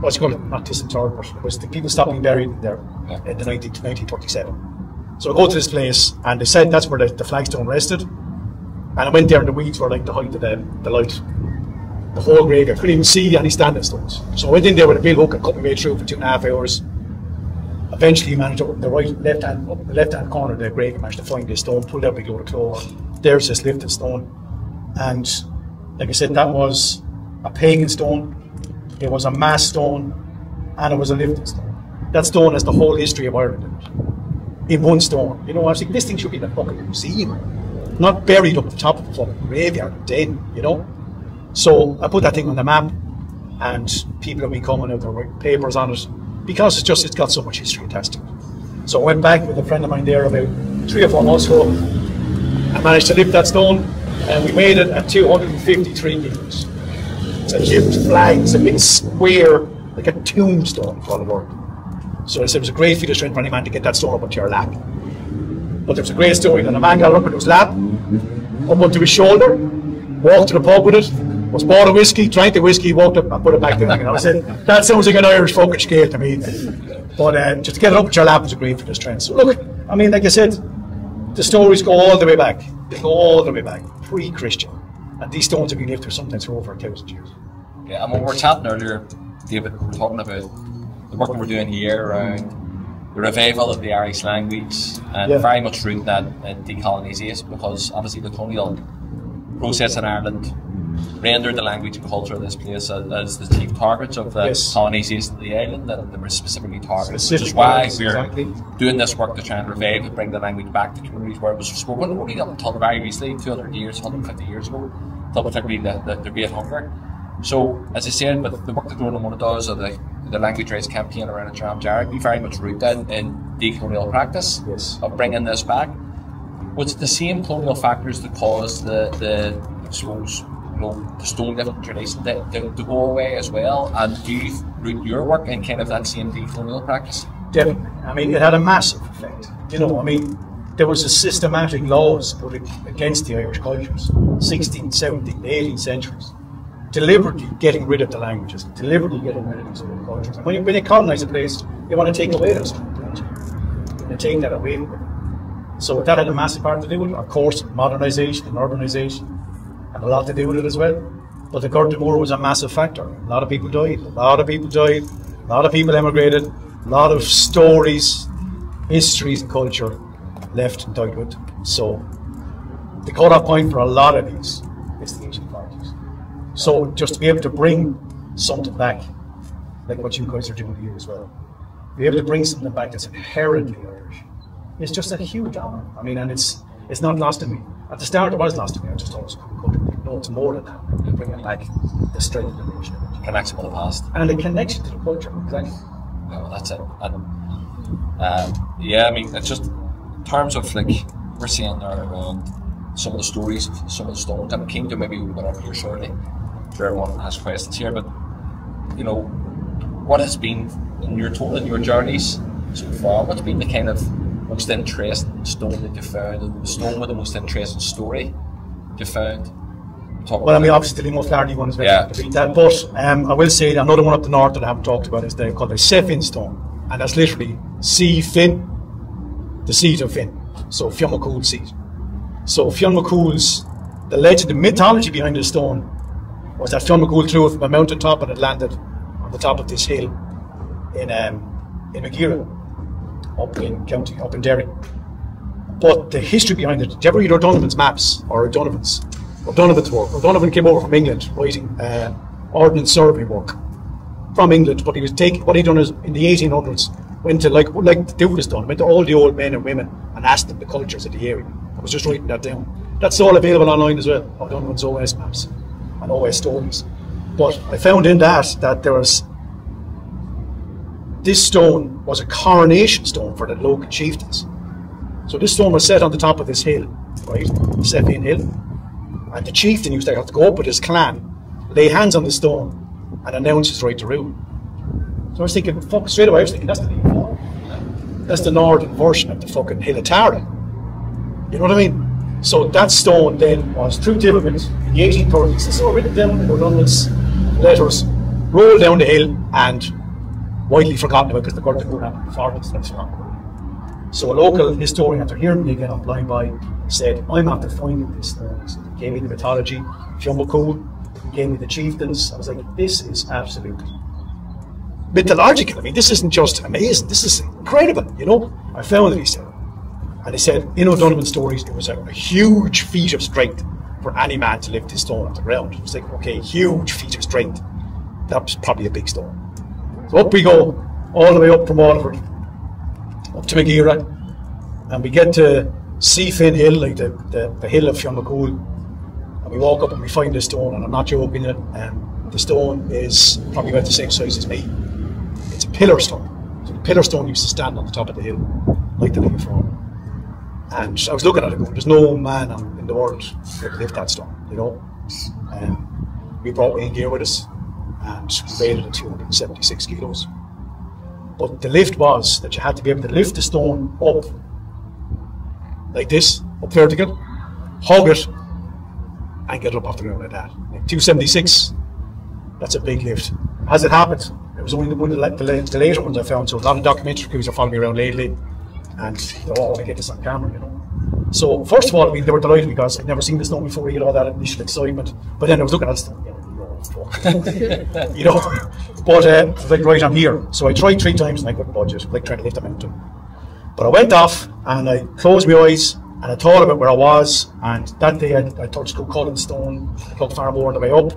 what's it called? Not disinterred, but it was the people stopped being buried in there in the 1937. So I go to this place, and they said that's where the flagstone rested. And I went there, and the weeds were like the height of the light. the whole grave. I couldn't even see any standing stones. So I went in there with a big hook and cut my way through for 2.5 hours. Eventually managed up the left-hand corner of the grave, I managed to find this stone, pulled out a big load of cloch. There's this lifted stone. And like I said, that was a pagan stone, it was a mass stone, and it was a lifted stone. That stone has the whole history of Ireland in one stone. You know, I was thinking, this thing should be in a fucking museum, not buried up the top of the fucking graveyard, dead, you know? So I put that thing on the map, and people have been coming out, they're writing papers on it, because it's got so much history attached to it. So I went back with a friend of mine there about 3 or 4 months ago. I managed to lift that stone, and we made it at 253 metres. It's a huge flag, it's a big square, like a tombstone for all the world. So I said it was a great feat of strength for any man to get that stone up onto your lap. But there was a great story that a man got up into his lap, up onto his shoulder, walked to the pub with it, was bought a whiskey, drank the whiskey, walked up and put it back down again. I said, that sounds like an Irish fucking scale to me. But just to get it up to your lap was a great feat of strength. So look, I mean, like I said, the stories go all the way back. They go all the way back, pre-Christian. And these stones have been lifted sometimes for over 1,000 years. Yeah, and when we were chatting earlier, David, we were talking about the work that we're doing here around the revival of the Irish language, and very much rooted that in decolonisation, because obviously the colonial process in Ireland rendered the language and culture of this place as the chief targets of the colonisation of the island, and they were specifically targeted, which is why we're doing this work to try and revive and bring the language back to communities where it was spoken only up until very recently, 200 years, 150 years ago, until particularly the Great Hunger. So, as I said, with the work that David Keohan does, or the language rights campaign around Ciarán Mac Giolla Bhéin, we very much rooted in decolonial practice of bringing this back. Was it the same colonial factors that caused the I suppose, you know, the stone lifting tradition to go away as well? And do you root your work in kind of that same decolonial practice? Definitely. I mean, it had a massive effect. You know, I mean, there was a systematic laws put against the Irish cultures, 16th, 17th, 18th centuries, deliberately getting rid of the languages, deliberately getting rid of these other cultures. When they colonise a place, they want to take away those cultures. They take that away from them. So that had a massive part to do with it. Of course, modernisation and urbanisation had a lot to do with it as well. But the Curtain Moor was a massive factor. A lot of people died. A lot of people emigrated. A lot of stories, histories and culture left and died with. So the cut-off point for a lot of these is the 1840s. So just to be able to bring something back, like what you guys are doing here as well, be able to bring something back that's inherently Irish, it's just a huge honour. I mean, and it's not lost in me. At the start it was lost in me, I just thought it was cool. No, it's more than that. You bring it back, the strength of the nation. Connection with the past. And the connection to the culture, exactly. Yeah, well, that's it. And, yeah, I mean, it's just in terms of, like, we're seeing there around some of the stories, some of the stones. I'm keen to maybe we'll go up here shortly, for everyone has questions here, but, you know, what has been in your journeys so far, what's been the kind of most interesting stone that you found, and the stone with the most interesting story you found? Well, I mean, obviously the Poirt Láirge one is very hard to beat that, but I will say that another one up the north that I haven't talked about is called the Sefin stone, and that's literally sea fin, the seat of Finn, so Fionn seat. So Fionn the legend, the mythology behind the stone was that Fionn threw it from a mountain top and it landed on the top of this hill in Magheera, up in County, up in Derry. But the history behind it, did you ever read O'Donovan's maps, or O'Donovan's work? O'Donovan came over from England writing ordnance survey work from England, but what he'd done is in the 1800s went to like the dude has done, went to all the old men and women and asked them the cultures of the area. I was just writing that down. That's all available online as well, O'Donovan's OS maps and OS stories. But I found in that there was, this stone was a coronation stone for the local chieftains. So this stone was set on the top of this hill, right, Sefin Hill, and the chieftain used to have to go up with his clan, lay hands on the stone and announce his right to rule. So I was thinking, straight away I was thinking, that's the Leaf. That's the northern version of the fucking Hill of Tara. You know what I mean? So that stone then was through development in the 1830s. It's all written down in O'Donnell's letters, rolled down the hill and widely forgotten about because the Curtain Moor happened before this. So a local historian, after hearing me again on Blind By, said, I'm after finding this stone. So he gave me the mythology, Fionn He gave me the chieftains. I was like, this is absolutely mythological. I mean, this isn't just amazing. This is incredible, you know. I found it, he said. And he said, in O'Donovan's stories, it was a huge feat of strength for any man to lift his stone off the ground. It was like, okay, huge feat of strength. That was probably a big stone. So up we go, all the way up from Waterford, up to Magira, and we get to Seafin Hill, like the hill of Fionmacool, and we walk up and we find this stone, and I'm not joking it, and the stone is probably about the same size as me. It's a pillar stone. So the pillar stone used to stand on the top of the hill, like the leaf form. And I was looking at it going, there's no man in the world who could lift that stone, you know. We brought Wayne gear with us, and we rated at 276 kilos. But the lift was that you had to be able to lift the stone up like this, up vertical, hug it, and get it up off the ground like that. 276, that's a big lift. As it happened, it was only one of the later ones I found, so a lot of documentary crews are following me around lately, and they're all, I get this on camera, you know. So first of all, I mean, they were delighted because I'd never seen the stone before, you know, that initial excitement. But then I was looking at the stone, you know, but I was like, right, I'm here. So I tried 3 times and I couldn't budge it, like trying to lift a mountain. But I went off and I closed my eyes and I thought about where I was, and that day I touched Cullen Stone, Cloch far more on the way up.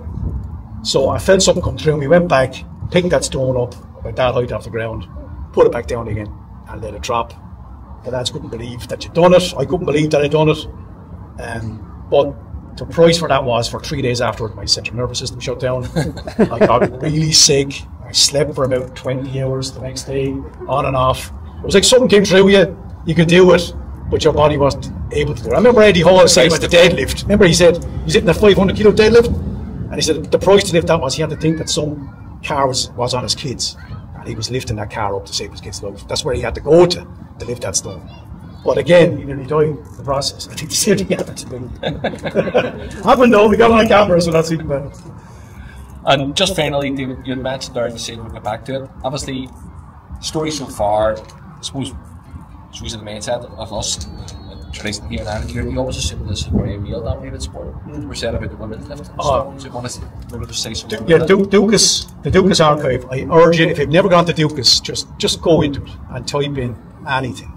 So I felt something come through me, went back, picked that stone up about that height off the ground, put it back down again and let it drop. The lads couldn't believe that you'd done it. I couldn't believe that I'd done it. But the price for that was, for 3 days afterward, my central nervous system shut down. I got really sick. I slept for about 20 hours the next day, on and off. It was like something came through you. You could do it, but your body wasn't able to do it. I remember Eddie Hall saying about the deadlift. Remember he said, he's hitting a 500 kilo deadlift? And he said the price to lift that was he had to think that some car was on his kids. And he was lifting that car up to save his kid's life. That's where he had to go to lift that stone. But again, he nearly died in the process. I think the same thing happened to me. Happened though, we got on camera, so that's even better. And just finally, David, you mentioned there, and you said we'll get back to it. Obviously, story so far, I suppose in the mindset of us, tradition here in Ireland, you always assume this is a very male-dominated sport. We're said about the women's lifting. So you want to just say something? Yeah, the Dukas archive. I urge you, if you've never gone to Dukas, just go into it and type in anything.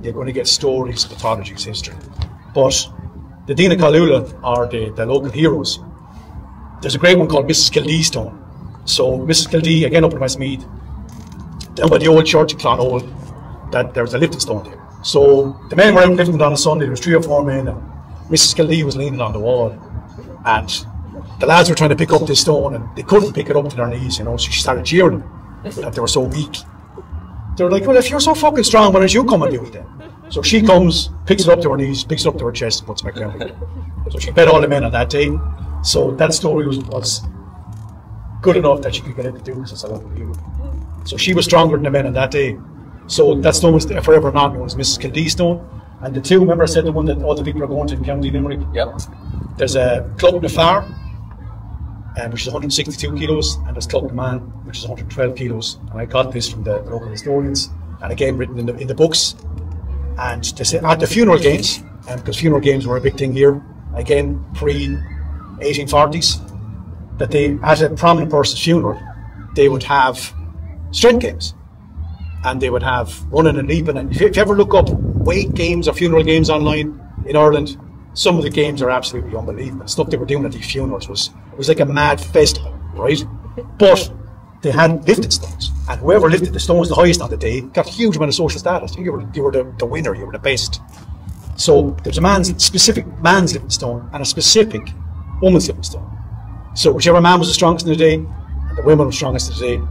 You're going to get stories, pathologies, history. But the Dina Kalula are the local heroes. There's a great one called Mrs. Kildee Stone. So Mrs. Kildee, again up in Westmeath, down by the old church in Clonole, that there was a lifting stone there. So the men were out lifting it on a Sunday. There was 3 or 4 men, and Mrs. Kildee was leaning on the wall, and the lads were trying to pick up this stone, and they couldn't pick it up to their knees, you know. So she started cheering them that they were so weak. They were like, well, if you're so fucking strong, why don't you come and do it then? So she comes, picks it up to her knees, picks it up to her chest, and puts it back down again. So she bet all the men on that day. So that story was good enough that she could get into Dukas as a local hero. So she was stronger than the men on that day. So that stone was forever known as Mrs. Kildee Stone. And the 2, remember I said the one that all the people are going to in County Limerick? Yep. There's a Cloch na Far, which is 162 kilos, and there's Cloch na Man, which is 112 kilos. And I got this from the local historians, and again written in the books. And they said at the funeral games, because funeral games were a big thing here, again pre-1840s, that they, at a prominent person's funeral, they would have strength games. And they would have running and leaping. And if you ever look up weight games or funeral games online in Ireland, some of the games are absolutely unbelievable. The stuff they were doing at these funerals was like a mad festival, right? But they had lifted stones, and whoever lifted the stones the highest on the day got a huge amount of social status. You were the winner, you were the best. So there's a specific man's lifting stone and a specific woman's lifting stone. So whichever man was the strongest in the day, and the women were strongest in the day,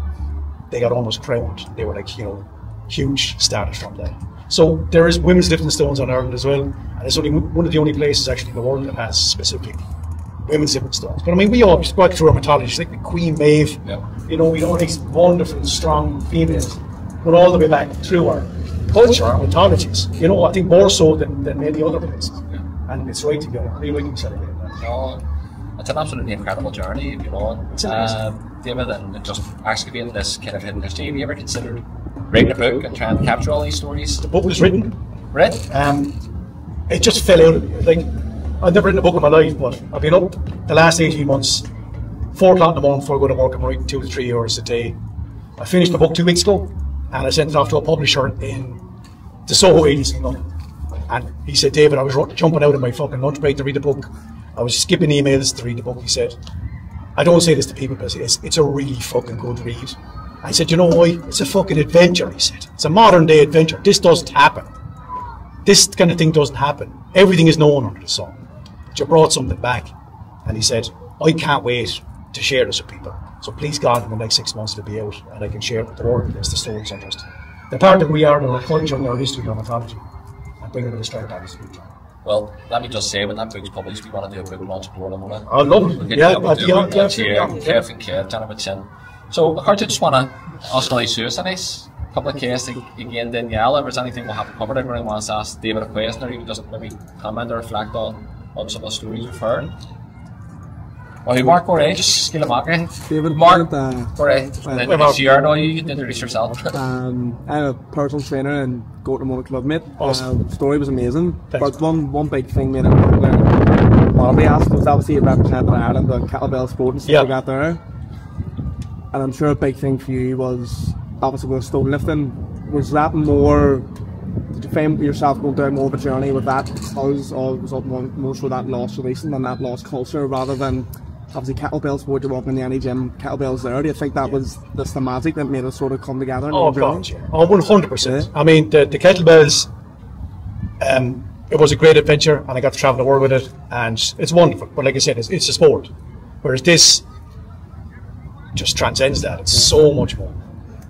they got almost crowned. They were like, you know, huge status from that. So there is women's lifting stones on Ireland as well, and it's only one of the only places actually in the world that has specific women's lifting stones. But I mean, we all just go back through our mythology, like the Queen Maeve. Yeah. You know, we know these wonderful, strong females, but all the way back through our culture, our mythologies. You know, I think more so than many other places. Yeah. And it's right to go. I really can celebrate that. No, it's an absolutely incredible journey, if you know. David, and just excavating this kind of hidden history. Have you ever considered writing a book and trying to capture all these stories? The book was written. Right. It just fell out of me. Like, I've never written a book in my life, but I've been up the last 18 months, 4 o'clock in the morning before I go to work. I'm writing 2 to 3 hours a day. I finished my book 2 weeks ago, and I sent it off to a publisher in the Soho agency in London. And he said, David, I was jumping out of my fucking lunch break to read the book. I was skipping emails to read the book. He said, I don't say this to people, but it's a really fucking good read. I said, you know why? It's a fucking adventure, he said. It's a modern day adventure. This doesn't happen. This kind of thing doesn't happen. Everything is known under the sun. But you brought something back. And he said, I can't wait to share this with people. So please God, in the next 6 months it'll be out and I can share it with the world. That's the story's interest. The part that we are in our culture and our history and our mythology, and bring it to the straight out of the future. Well, let me just say, when that book is published, we want to do a big launch for them. I love it. So, I just want to ask you suicides. A couple of cases again, Danielle. If there's anything we'll have to cover, everyone wants to ask David a question, or even just maybe comment or reflect on some of the stories you've heard. Well, Mark, just Ciarán Mac. David, Mark, Ciarán, now you can introduce yourself. I'm a personal trainer and go to Motor Club, mate. Awesome. The story was amazing. Thanks. But one big thing made it popular. What we asked was obviously it represented Ireland, the kettlebell sport and stuff like that there. And I'm sure a big thing for you was obviously with stone lifting. Was that more? Did you find yourself going down more of a journey with that because was it more so that lost relation and that lost culture rather than obviously kettlebell sport? You're walking in any gym, kettlebells there. Do you think that was just the magic that made us sort of come together? Oh God, yeah. Oh, 100%. I mean, the kettlebells. It was a great adventure, and I got to travel the world with it, and it's wonderful. But like I said, it's a sport, whereas this just transcends that. It's so much more.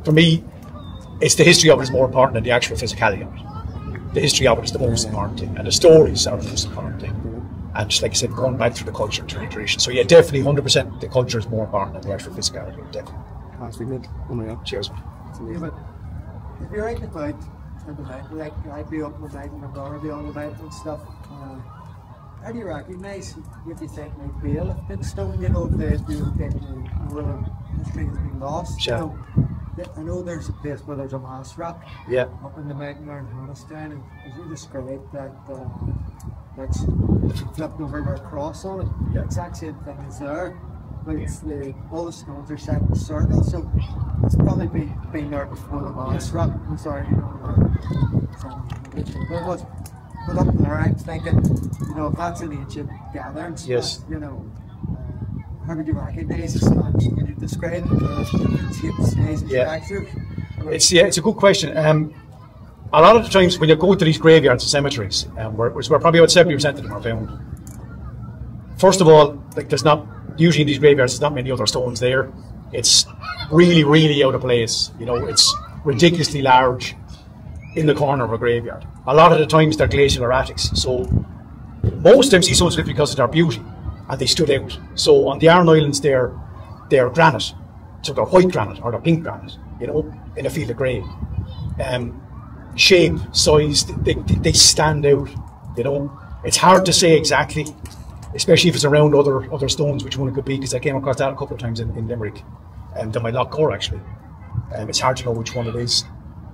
For me, it's the history of it is more important than the actual physicality of it. The history of it is the most important thing, and the stories are the most important thing. And just like I said, going back through the culture, through the tradition. So yeah, definitely 100% the culture is more important than the actual physicality. Definitely. Fantastic, mate. Unreal. Cheers. Yeah, but if you're right about the mountain, like I grew up on the mountain, my brother be on the mountain and stuff. How do you recognise if you think might be a lifting stone, you know, if there's the world history has been lost? Sure. You know, I know there's a place where there's a mass rock up in the mountain there in Hannistown, and as you described that that's flipped over their cross on it, the exact same thing is there. But it's all the stones are set in a circle, so it's probably been there before the mass rock. I'm sorry, but up there I'm thinking, you know, if that's an ancient gathering spot, you know, how would you recognise it? Can you describe the shapes, size, and texture? It's a good question. A lot of the times when you go to these graveyards and cemeteries, where probably about 70% of them are found. First of all, like there's not usually in these graveyards, there's not many other stones there. It's really, really out of place. You know, it's ridiculously large in the corner of a graveyard. A lot of the times they're glacial erratics. So most times these stones live because of their beauty, and they stood out. So on the Aran Islands, they're granite, so they're white granite or they're pink granite. You know, in a field of grey. Shape, size, they stand out. You know, it's hard to say exactly, especially if it's around other stones, which one it could be, because I came across that a couple of times in Limerick, and my Loch Gore actually. It's hard to know which one it is,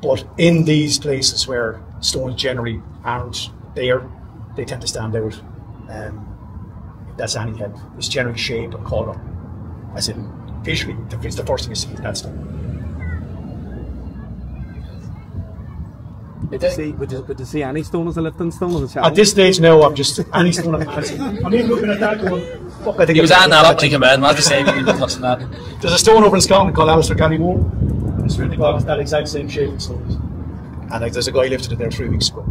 but in these places where stones generally aren't there, they tend to stand out. If that's any help, it's generally shape and colour, as in visually, it's the first thing you see in that stone. Would you see any stone as a lifting stone as a challenge? At this stage now, I'm just any stone I'm fancy. I'm even looking at that going, fuck, I think he was adding that up when he came in, not the same, he was touching that. There's a stone over in Scotland called Alistair Cannymore. It's really got that exact same shape and stuff. And like, there's a guy lifted it there 3 weeks ago.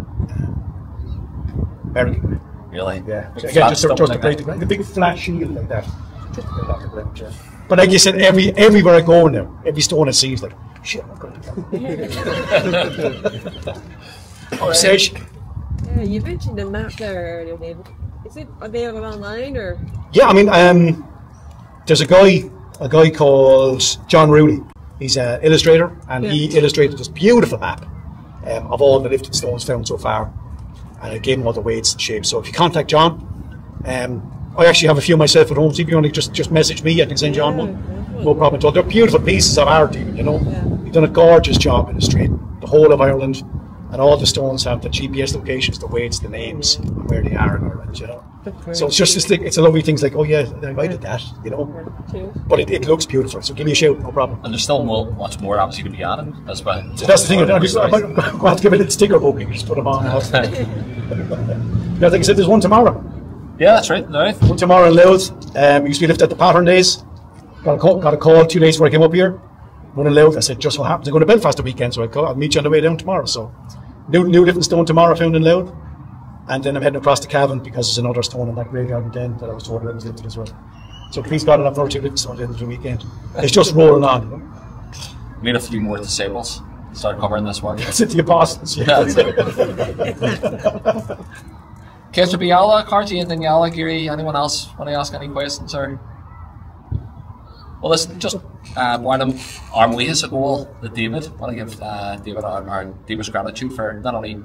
Very good. Really? Yeah. Again, just to break the ground. A big flat shield like that. Just to break off the ground, yeah. But like you said, everywhere I go now, every stone I see is like, shit, I'm going to go. Obsession. Yeah, you mentioned a map there earlier, David. Is it available online or? Yeah, I mean, there's a guy called John Rooney. He's an illustrator, and he illustrated this beautiful map of all the lifted stones found so far, and it gave him all the weights and shapes. So if you contact John, I actually have a few myself at home, so if you only just message me, I can send John one. No problem at all. They're beautiful pieces of art, even, you know. He's done a gorgeous job illustrating the whole of Ireland, and all the stones have the GPS locations, the weights, the names, and where they are in Ireland, you know. So it's just it's a lovely things like, oh yeah, I did that, you know. But it looks beautiful, so give me a shout, no problem. And there's still much more obviously to be added as well. So that's the thing, I might have to give it a sticker book and just put them on. Yeah, like I said, there's one tomorrow. Yeah, that's right. No. One tomorrow in Louth. Used to be lifted at the Pattern Days. Got a call 2 days before I came up here. One in Louth. I said, just what happens? I'm going to Belfast the weekend, so I'll meet you on the way down tomorrow. So, new lifting stone tomorrow found in Louth. And then I'm heading across to Cavan because there's another stone in that graveyard then that I was told I was lifted as well. So please God, I'll have another 2 lifting stones at the end of the weekend. It's just rolling on. You know? Made a few more disables. Start covering this one. That's it, the apostles. Yeah. That's it. Caint Béarla, Carty, and Daniela, Geary, anyone else want to ask any questions? Or? Well, listen, just one of our muid a goal that David. I want to give David our deepest gratitude for not only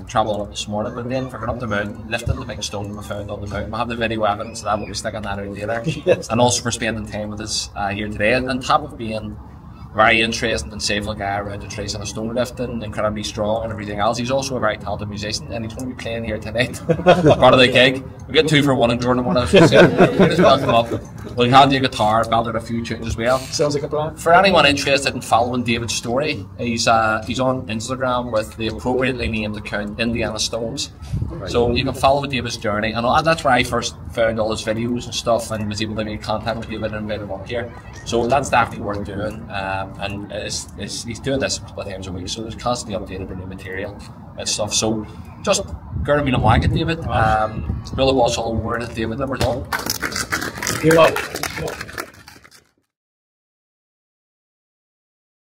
travelling up this morning, but then for going up the mountain, lifting the big stone we found on the mountain. We'll have the video evidence of that, we'll be sticking that out later. Yes. And also for spending time with us here today. And on top of being very interesting and safe guy around the trees and a stone lifting, incredibly strong and everything else. He's also a very talented musician and he's going to be playing here tonight. Part of the gig. We get 2 for 1 in Jordan. Just welcome up. We'll have the guitar, belted a few tunes as well. Sounds like a plan. For anyone interested in following David's story, he's on Instagram with the appropriately named account Indiana Stones. Right. So you can follow David's journey, and that's where I first found all his videos and stuff and was able to make contact with David and invite him up here. So that's definitely worth doing. And he's doing this a couple of times a week, so there's constantly updated with new material and stuff. So just go to meet him like it, David. Really was all word at David, number 1. You're welcome.